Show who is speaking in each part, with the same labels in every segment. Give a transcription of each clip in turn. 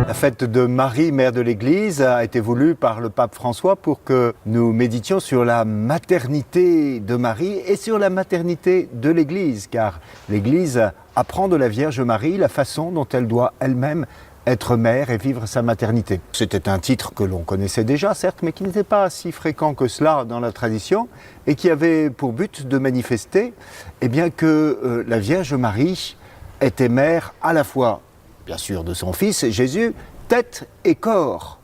Speaker 1: La fête de Marie, mère de l'Église, a été voulue par le pape François pour que nous méditions sur la maternité de Marie et sur la maternité de l'Église, car l'Église apprend de la Vierge Marie la façon dont elle doit elle-même être mère et vivre sa maternité. C'était un titre que l'on connaissait déjà, certes, mais qui n'était pas si fréquent que cela dans la tradition et qui avait pour but de manifester que la Vierge Marie était mère à la fois, bien sûr, de son fils Jésus, tête et corps.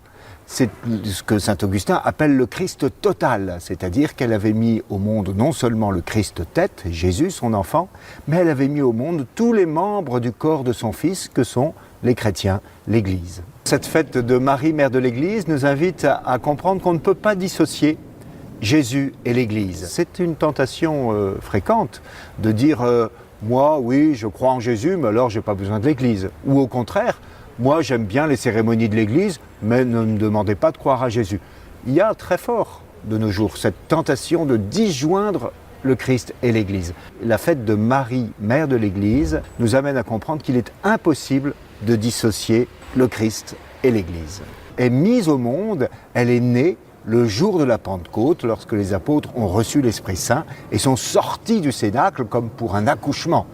Speaker 1: C'est ce que saint Augustin appelle le Christ total, c'est-à-dire qu'elle avait mis au monde non seulement le Christ tête, Jésus, son enfant, mais elle avait mis au monde tous les membres du corps de son fils que sont les chrétiens, l'Église. Cette fête de Marie, mère de l'Église, nous invite à comprendre qu'on ne peut pas dissocier Jésus et l'Église. C'est une tentation fréquente de dire moi, oui, je crois en Jésus, mais alors je n'ai pas besoin de l'Église. Ou au contraire, moi j'aime bien les cérémonies de l'Église, mais ne me demandez pas de croire à Jésus. Il y a très fort de nos jours cette tentation de disjoindre le Christ et l'Église. La fête de Marie, mère de l'Église, nous amène à comprendre qu'il est impossible de dissocier le Christ et l'Église. Elle est mise au monde, elle est née le jour de la Pentecôte, lorsque les apôtres ont reçu l'Esprit Saint et sont sortis du cénacle comme pour un accouchement.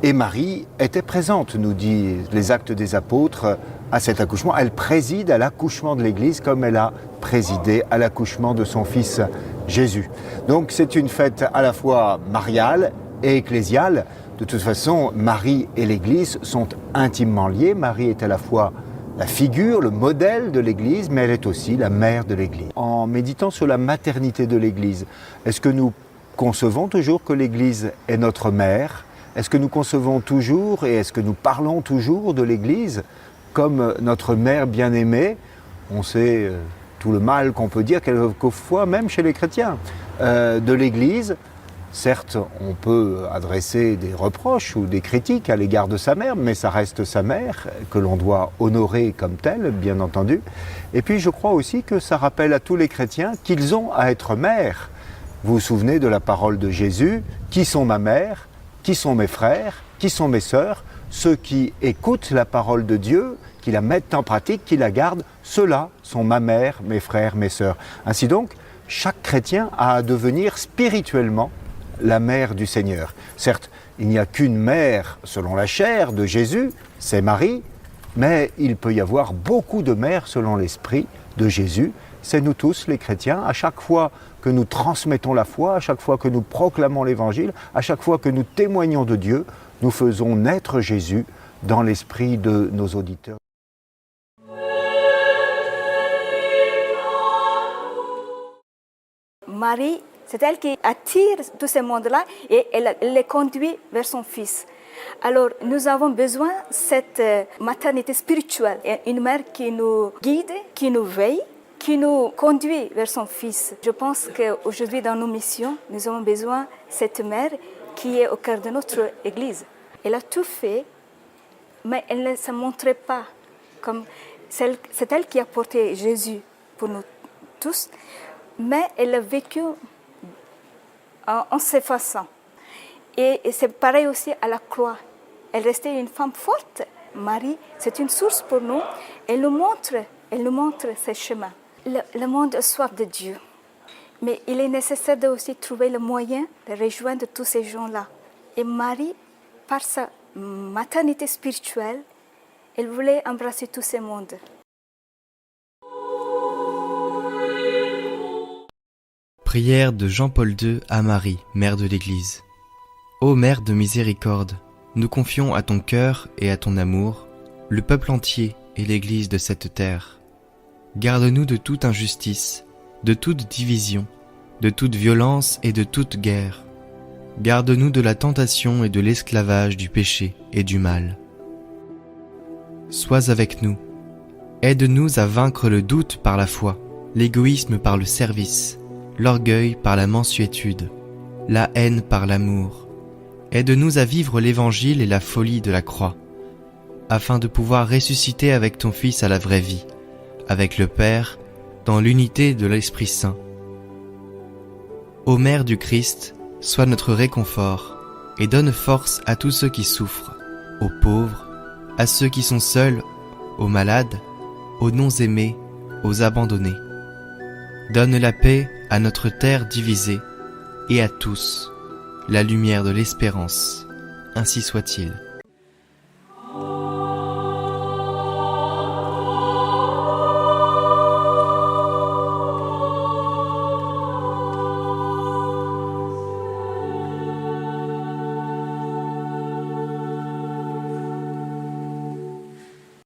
Speaker 1: Et Marie était présente, nous disent les Actes des Apôtres, à cet accouchement. Elle préside à l'accouchement de l'Église comme elle a présidé à l'accouchement de son fils Jésus. Donc c'est une fête à la fois mariale et ecclésiale. De toute façon, Marie et l'Église sont intimement liées. Marie est à la fois la figure, le modèle de l'Église, mais elle est aussi la mère de l'Église. En méditant sur la maternité de l'Église, est-ce que nous concevons toujours que l'Église est notre mère ? Est-ce que nous concevons toujours et est-ce que nous parlons toujours de l'Église comme notre mère bien-aimée ? On sait tout le mal qu'on peut dire quelquefois, même chez les chrétiens, de l'Église. Certes, on peut adresser des reproches ou des critiques à l'égard de sa mère, mais ça reste sa mère, que l'on doit honorer comme telle, bien entendu. Et puis je crois aussi que ça rappelle à tous les chrétiens qu'ils ont à être mères. Vous vous souvenez de la parole de Jésus, « Qui sont ma mère ? Qui sont mes frères ? Qui sont mes sœurs ?» Ceux qui écoutent la parole de Dieu, qui la mettent en pratique, qui la gardent, ceux-là sont ma mère, mes frères, mes sœurs. Ainsi donc, chaque chrétien a à devenir spirituellement la mère du Seigneur. Certes, il n'y a qu'une mère selon la chair de Jésus, c'est Marie, mais il peut y avoir beaucoup de mères selon l'esprit de Jésus. C'est nous tous les chrétiens, à chaque fois que nous transmettons la foi, à chaque fois que nous proclamons l'Évangile, à chaque fois que nous témoignons de Dieu, nous faisons naître Jésus dans l'esprit de nos auditeurs.
Speaker 2: Marie, c'est elle qui attire tout ce monde-là et elle les conduit vers son fils. Alors, nous avons besoin de cette maternité spirituelle, une mère qui nous guide, qui nous veille, qui nous conduit vers son fils. Je pense qu'aujourd'hui, dans nos missions, nous avons besoin de cette mère qui est au cœur de notre Église. Elle a tout fait, mais elle ne se montrait pas comme c'est elle qui a porté Jésus pour nous tous, mais elle a vécu en s'effaçant. Et c'est pareil aussi à la croix. Elle restait une femme forte. Marie, c'est une source pour nous. Elle nous montre ses chemins. Le monde a soif de Dieu. Mais il est nécessaire de aussi trouver le moyen de rejoindre tous ces gens-là. Et Marie, par sa maternité spirituelle, elle voulait embrasser tout ce monde.
Speaker 3: Prière de Jean-Paul II à Marie, mère de l'Église. Ô Mère de miséricorde, nous confions à ton cœur et à ton amour le peuple entier et l'Église de cette terre. Garde-nous de toute injustice, de toute division, de toute violence et de toute guerre. Garde-nous de la tentation et de l'esclavage du péché et du mal. Sois avec nous. Aide-nous à vaincre le doute par la foi, l'égoïsme par le service, l'orgueil par la mansuétude, la haine par l'amour. Aide-nous à vivre l'Évangile et la folie de la croix, afin de pouvoir ressusciter avec ton Fils à la vraie vie, avec le Père, dans l'unité de l'Esprit Saint. Ô Mère du Christ, sois notre réconfort, et donne force à tous ceux qui souffrent, aux pauvres, à ceux qui sont seuls, aux malades, aux non-aimés, aux abandonnés. Donne la paix à notre terre divisée et à tous la lumière de l'espérance. Ainsi soit-il.